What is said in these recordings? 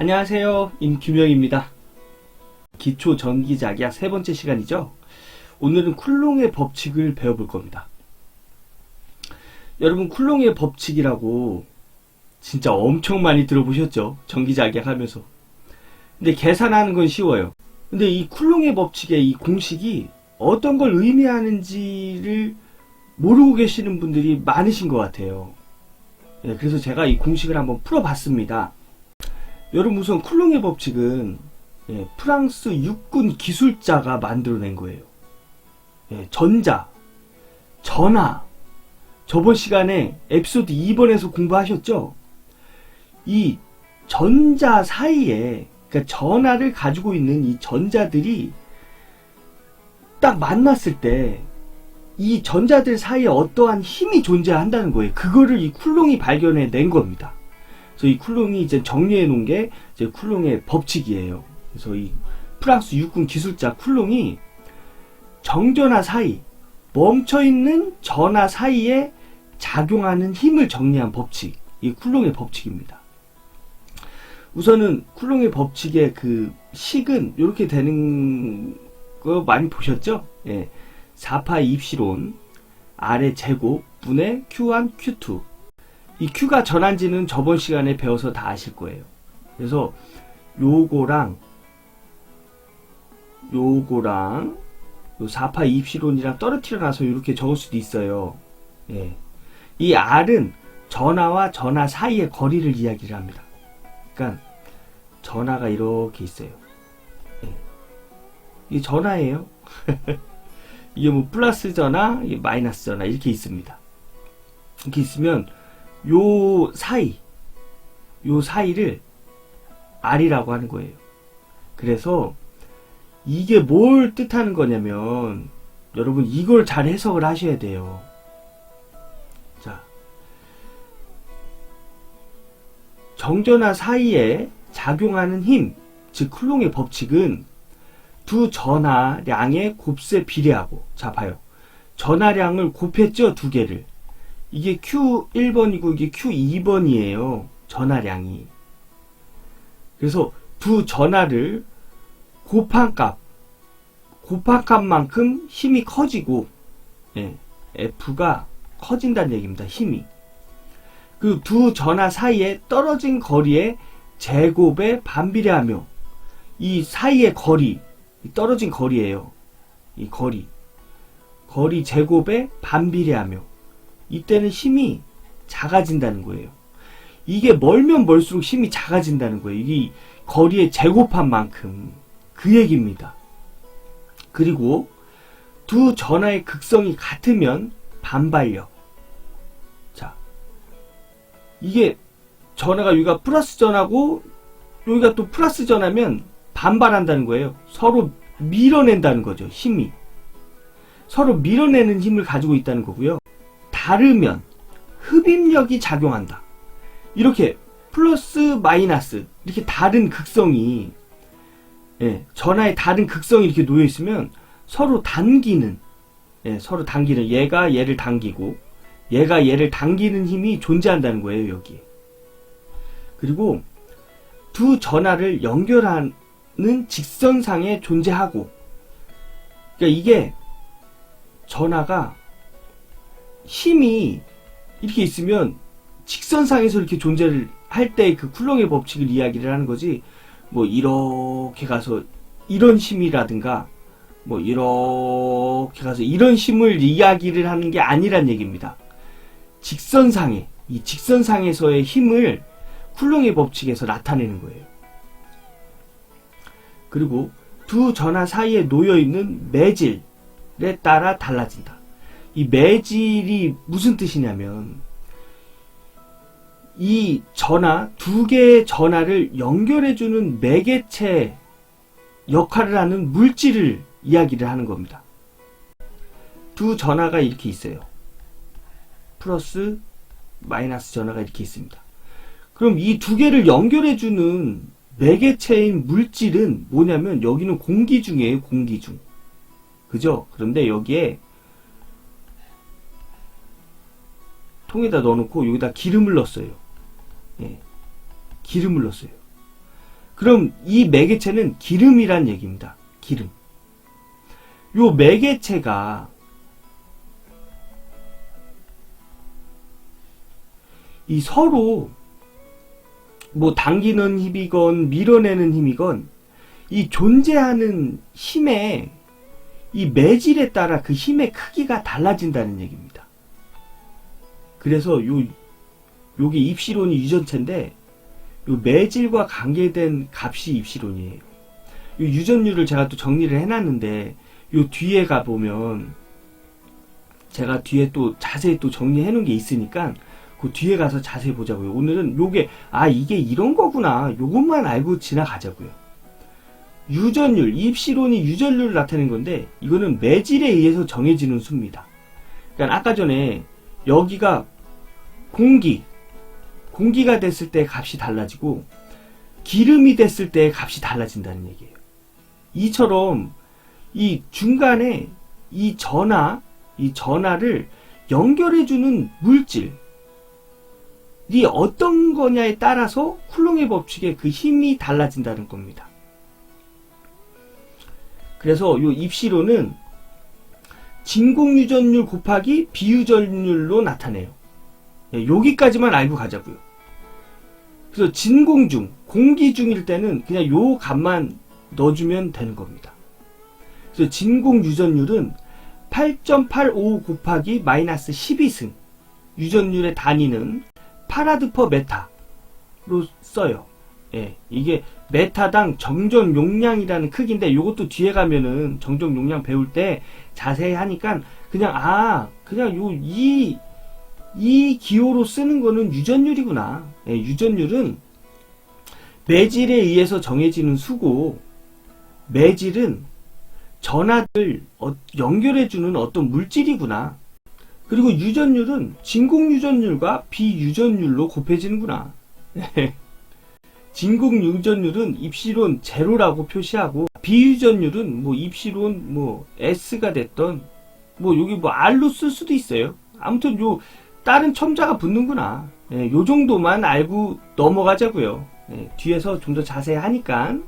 안녕하세요, 임규명입니다. 기초 전기작약 세 번째 시간이죠. 오늘은 쿨롱의 법칙을 배워볼 겁니다. 여러분, 쿨롱의 법칙이라고 진짜 엄청 많이 들어보셨죠? 전기작약 하면서. 근데 계산하는 건 쉬워요. 근데 이 쿨롱의 법칙의 이 공식이 어떤 걸 의미하는지를 모르고 계시는 분들이 많으신 것 같아요. 그래서 제가 이 공식을 한번 풀어봤습니다. 여러분, 우선 쿨롱의 법칙은 프랑스 육군 기술자가 만들어낸 거예요. 전자, 전하. 저번 시간에 에피소드 2번에서 공부하셨죠? 이 전자 사이에, 그러니까 전하를 가지고 있는 이 전자들이 딱 만났을 때 이 전자들 사이에 어떠한 힘이 존재한다는 거예요. 그거를 이 쿨롱이 발견해 낸 겁니다. 그래서 이 쿨롱이 이제 정리해 놓은 게 이제 쿨롱의 법칙이에요. 그래서 이 프랑스 육군 기술자 쿨롱이 정전하 사이, 멈춰있는 전하 사이에 작용하는 힘을 정리한 법칙, 이 쿨롱의 법칙입니다. 우선은 쿨롱의 법칙의 그 식은 이렇게 되는 거 많이 보셨죠? 4파 입시론 R의 제곱 분의 Q1, Q2. 이 Q가 전한지는 저번 시간에 배워서 다 아실 거예요. 그래서 요거랑 요 4파 입시론이랑 떨어뜨려 놔서 이렇게 적을 수도 있어요. 이 R은 전하와 전하 사이의 거리를 이야기를 합니다. 그러니까 전하가 이렇게 있어요. 이게 전하예요. 이게 뭐 플러스 전하, 마이너스 전하 이렇게 있습니다. 이렇게 있으면 요 사이를 R이라고 하는 거예요. 그래서 이게 뭘 뜻하는 거냐면, 여러분 이걸 잘 해석을 하셔야 돼요. 자, 정전하 사이에 작용하는 힘, 즉 쿨롱의 법칙은 두 전하량의 곱셈 비례하고, 자 봐요. 전하량을 곱했죠, 두 개를. 이게 Q1번이고 이게 Q2번이에요. 전하량이. 그래서 두 전하를 곱한 값만큼 힘이 커지고, F가 커진다는 얘기입니다. 힘이. 그 두 전하 사이에 떨어진 거리의 제곱에 반비례하며, 이 사이의 거리, 떨어진 거리예요. 이 거리 제곱에 반비례하며, 이때는 힘이 작아진다는 거예요. 이게 멀면 멀수록 힘이 작아진다는 거예요. 이게 거리의 제곱한 만큼. 그 얘기입니다. 그리고 두 전하의 극성이 같으면 반발력. 자, 이게 전하가 여기가 플러스 전하고 여기가 또 플러스 전하면 반발한다는 거예요. 서로 밀어낸다는 거죠. 힘이. 서로 밀어내는 힘을 가지고 있다는 거고요. 다르면 흡입력이 작용한다. 이렇게 플러스 마이너스 이렇게 다른 극성이, 전하의 다른 극성이 이렇게 놓여 있으면 서로 당기는, 얘가 얘를 당기고 얘가 얘를 당기는 힘이 존재한다는 거예요, 여기에. 그리고 두 전하를 연결하는 직선상에 존재하고, 그러니까 이게 전하가 힘이 이렇게 있으면 직선상에서 이렇게 존재를 할 때 그 쿨롱의 법칙을 이야기를 하는 거지, 뭐 이렇게 가서 이런 힘이라든가 뭐 이렇게 가서 이런 힘을 이야기를 하는 게 아니란 얘기입니다. 직선상에, 이 직선상에서의 힘을 쿨롱의 법칙에서 나타내는 거예요. 그리고 두 전하 사이에 놓여있는 매질에 따라 달라진다. 이 매질이 무슨 뜻이냐면, 이 전하, 두 개의 전하를 연결해주는 매개체 역할을 하는 물질을 이야기를 하는 겁니다. 두 전하가 이렇게 있어요. 플러스, 마이너스 전하가 이렇게 있습니다. 그럼 이 두 개를 연결해주는 매개체인 물질은 뭐냐면, 여기는 공기중이에요. 공기중. 그죠? 그런데 여기에 통에다 넣어놓고 여기다 기름을 넣었어요. 기름을 넣었어요. 그럼 이 매개체는 기름이란 얘기입니다. 기름. 요 매개체가 이 서로 뭐 당기는 힘이건 밀어내는 힘이건 이 존재하는 힘의 이 매질에 따라 그 힘의 크기가 달라진다는 얘기입니다. 그래서 요게 입시론이 유전체인데 요 매질과 관계된 값이 입시론이에요. 요 유전율을 제가 또 정리를 해놨는데 요 뒤에 가보면 제가 뒤에 또 자세히 또 정리해 놓은 게 있으니까 그 뒤에 가서 자세히 보자고요. 오늘은 요게 이게 이런 거구나 요것만 알고 지나가자고요. 유전율, 입시론이 유전율을 나타낸 건데 이거는 매질에 의해서 정해지는 수입니다. 그러니까 아까 전에 여기가 공기가 됐을 때 값이 달라지고 기름이 됐을 때 값이 달라진다는 얘기예요. 이처럼 이 중간에 이 전하를 연결해주는 물질이 어떤 거냐에 따라서 쿨롱의 법칙의 그 힘이 달라진다는 겁니다. 그래서 이 입시론은 진공유전율 곱하기 비유전율로 나타내요. 여기까지만 알고 가자고요. 그래서 진공중, 공기중일 때는 그냥 요 값만 넣어주면 되는 겁니다. 그래서 진공유전율은 8.85 곱하기 마이너스 12승, 유전율의 단위는 파라드 퍼 메타로 써요. 예, 이게 메타당 정전 용량이라는 크기인데 요것도 뒤에 가면은 정전 용량 배울 때 자세히 하니까 그냥 이 기호로 쓰는 거는 유전율이구나. 예, 유전율은 매질에 의해서 정해지는 수고 매질은 전하를 연결해주는 어떤 물질이구나. 그리고 유전율은 진공유전율과 비유전율로 곱해지는구나. 진공유전율은 입시론 제로라고 표시하고 비유전율은 뭐 입시론 뭐 S가 됐던 뭐 여기 뭐 R로 쓸 수도 있어요. 아무튼 요 다른 첨자가 붙는구나. 예, 요 정도만 알고 넘어가자고요. 예, 뒤에서 좀 더 자세히 하니까.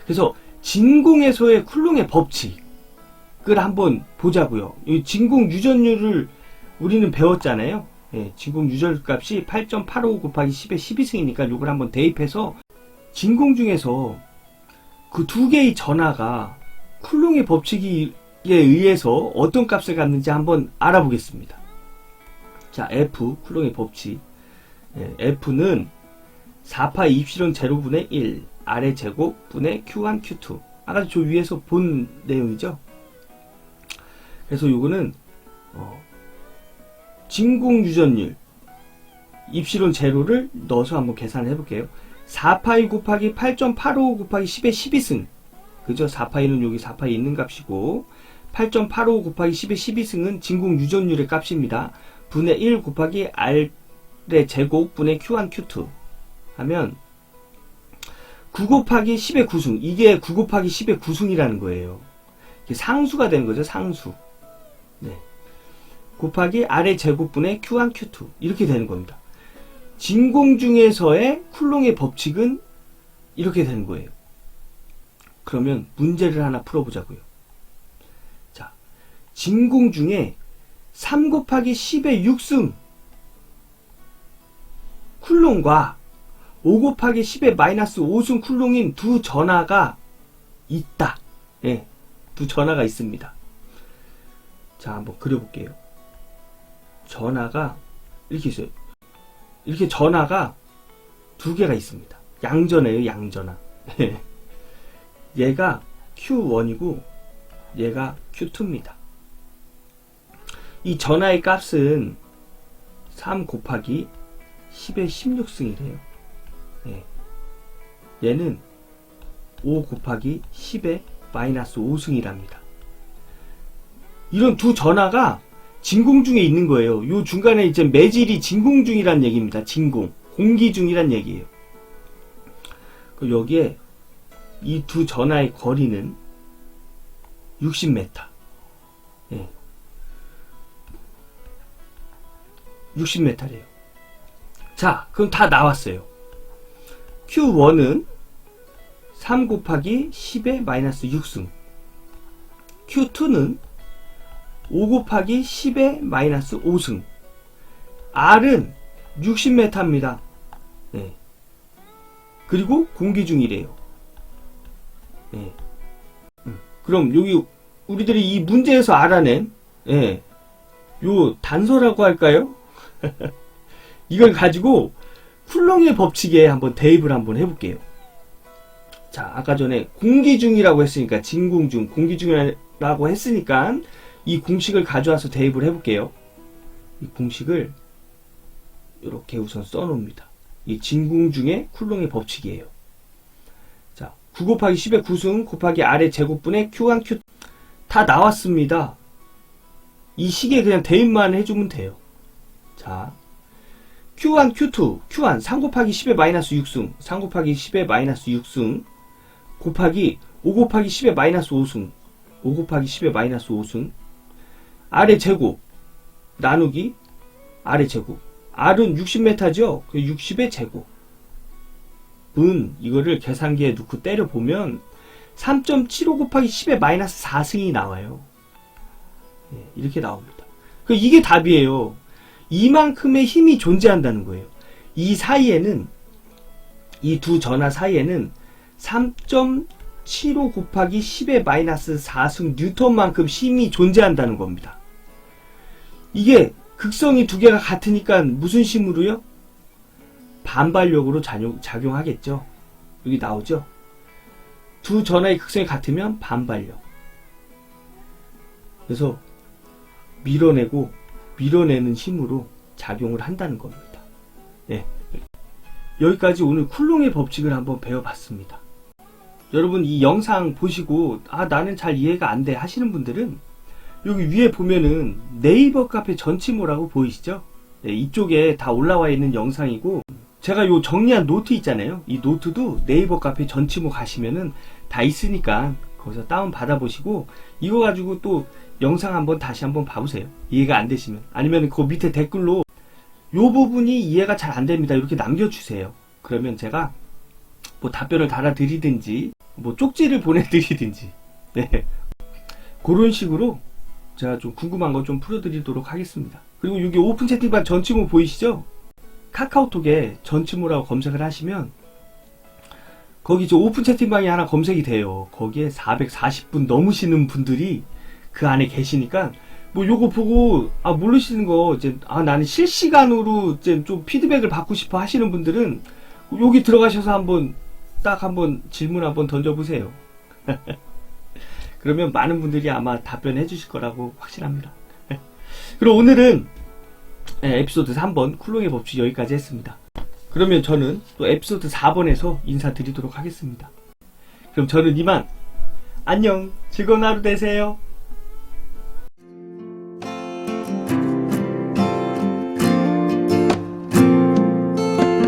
그래서 진공에서의 쿨롱의 법칙을 한번 보자고요. 이 진공 유전율을 우리는 배웠잖아요. 예, 진공 유전율 값이 8.85 곱하기 10의 12승이니까 요걸 한번 대입해서 진공 중에서 그 두 개의 전하가 쿨롱의 법칙에 의해서 어떤 값을 갖는지 한번 알아보겠습니다. 자, F, 쿨롱의 법칙. 예, F는 4파이 입시론 제로분의 1, R의 제곱분의 Q1, Q2. 아까 저 위에서 본 내용이죠. 그래서 요거는, 진공 유전율, 입시론 제로를 넣어서 한번 계산을 해볼게요. 4파이 곱하기 8.85 곱하기 10의 12승. 그죠? 4파이는 여기 4파이 있는 값이고, 8.85 곱하기 10의 12승은 진공 유전율의 값입니다. 분의 1 곱하기 R의 제곱 분의 Q1, Q2 하면 9 곱하기 10의 9승. 이게 9 곱하기 10의 9승이라는 거예요. 이게 상수가 되는 거죠. 상수. 네. 곱하기 R의 제곱분의 Q1, Q2 이렇게 되는 겁니다. 진공 중에서의 쿨롱의 법칙은 이렇게 되는 거예요. 그러면 문제를 하나 풀어보자고요. 자, 진공 중에 3 곱하기 10의 6승 쿨롱과 5 곱하기 10의 마이너스 5승 쿨롱인 두 전하가 있다. 예, 두 전하가 있습니다. 자, 한번 그려볼게요. 전하가 이렇게 있어요. 이렇게 전하가 두 개가 있습니다. 양전이에요, 양전하. 얘가 Q1이고 얘가 Q2입니다. 이 전하의 값은 3 곱하기 10의 16승이래요. 예. 얘는 5 곱하기 10의 마이너스 5승이랍니다. 이런 두 전하가 진공 중에 있는 거예요. 요 중간에 이제 매질이 진공 중이란 얘기입니다. 진공, 공기 중이란 얘기예요. 여기에 이 두 전하의 거리는 60m. 예. 60m래요. 자, 그럼 다 나왔어요. Q1은 3 곱하기 10의 마이너스 6승. Q2는 5 곱하기 10의 마이너스 5승. R은 60m입니다. 네. 그리고 공기 중이래요. 네. 그럼 여기 우리들이 이 문제에서 알아낸 요 단서라고 할까요? 이걸 가지고 쿨롱의 법칙에 한번 대입을 한번 해볼게요. 자, 아까 전에 공기 중이라고 했으니까 진공 중, 공기 중이라고 했으니까 이 공식을 가져와서 대입을 해볼게요. 이 공식을 이렇게 우선 써놓습니다. 이 진공 중의 쿨롱의 법칙이에요. 자, 9 곱하기 10의 9승 곱하기 R의 제곱분의 Q1, Q 다 나왔습니다. 이 식에 그냥 대입만 해주면 돼요. 자, Q1, Q2, Q1 3 곱하기 10의 마이너스 6승, 3 곱하기 10의 마이너스 6승 곱하기 5 곱하기 10의 마이너스 5승, 5 곱하기 10의 마이너스 5승 R의 제곱 나누기 R의 제곱. R은 60m죠? 그 60의 제곱. 이거를 계산기에 넣고 때려보면 3.75 곱하기 10의 마이너스 4승이 나와요. 이렇게 나옵니다. 이게 답이에요. 이만큼의 힘이 존재한다는 거예요. 이 사이에는, 이 두 전하 사이에는 3.75 곱하기 10의 마이너스 4승 뉴턴만큼 힘이 존재한다는 겁니다. 이게 극성이 두 개가 같으니까 무슨 힘으로요? 반발력으로 작용하겠죠. 여기 나오죠? 두 전하의 극성이 같으면 반발력. 그래서 밀어내는 힘으로 작용을 한다는 겁니다. 네. 여기까지 오늘 쿨롱의 법칙을 한번 배워봤습니다. 여러분 이 영상 보시고 나는 잘 이해가 안 돼 하시는 분들은 여기 위에 보면은 네이버 카페 전치모라고 보이시죠? 네, 이쪽에 다 올라와 있는 영상이고 제가 요 정리한 노트 있잖아요. 이 노트도 네이버 카페 전치모 가시면은 다 있으니까 거기서 다운 받아보시고 이거 가지고 또 영상 다시 한번 봐보세요. 이해가 안 되시면. 아니면 그 밑에 댓글로 요 부분이 이해가 잘 안 됩니다. 이렇게 남겨주세요. 그러면 제가 뭐 답변을 달아드리든지 뭐 쪽지를 보내드리든지 네. 그런 식으로 제가 좀 궁금한 거 좀 풀어드리도록 하겠습니다. 그리고 여기 오픈 채팅방 전치모 보이시죠? 카카오톡에 전치모라고 검색을 하시면 거기 오픈 채팅방이 하나 검색이 돼요. 거기에 440분 넘으시는 분들이 그 안에 계시니까 뭐 요거 보고 모르시는 거 나는 실시간으로 좀 피드백을 받고 싶어 하시는 분들은 여기 들어가셔서 한번 질문 한번 던져보세요. 그러면 많은 분들이 아마 답변해 주실 거라고 확신합니다. 그럼 오늘은 에피소드 3번 쿨롱의 법칙 여기까지 했습니다. 그러면 저는 또 에피소드 4번에서 인사드리도록 하겠습니다. 그럼 저는 이만 안녕, 즐거운 하루 되세요.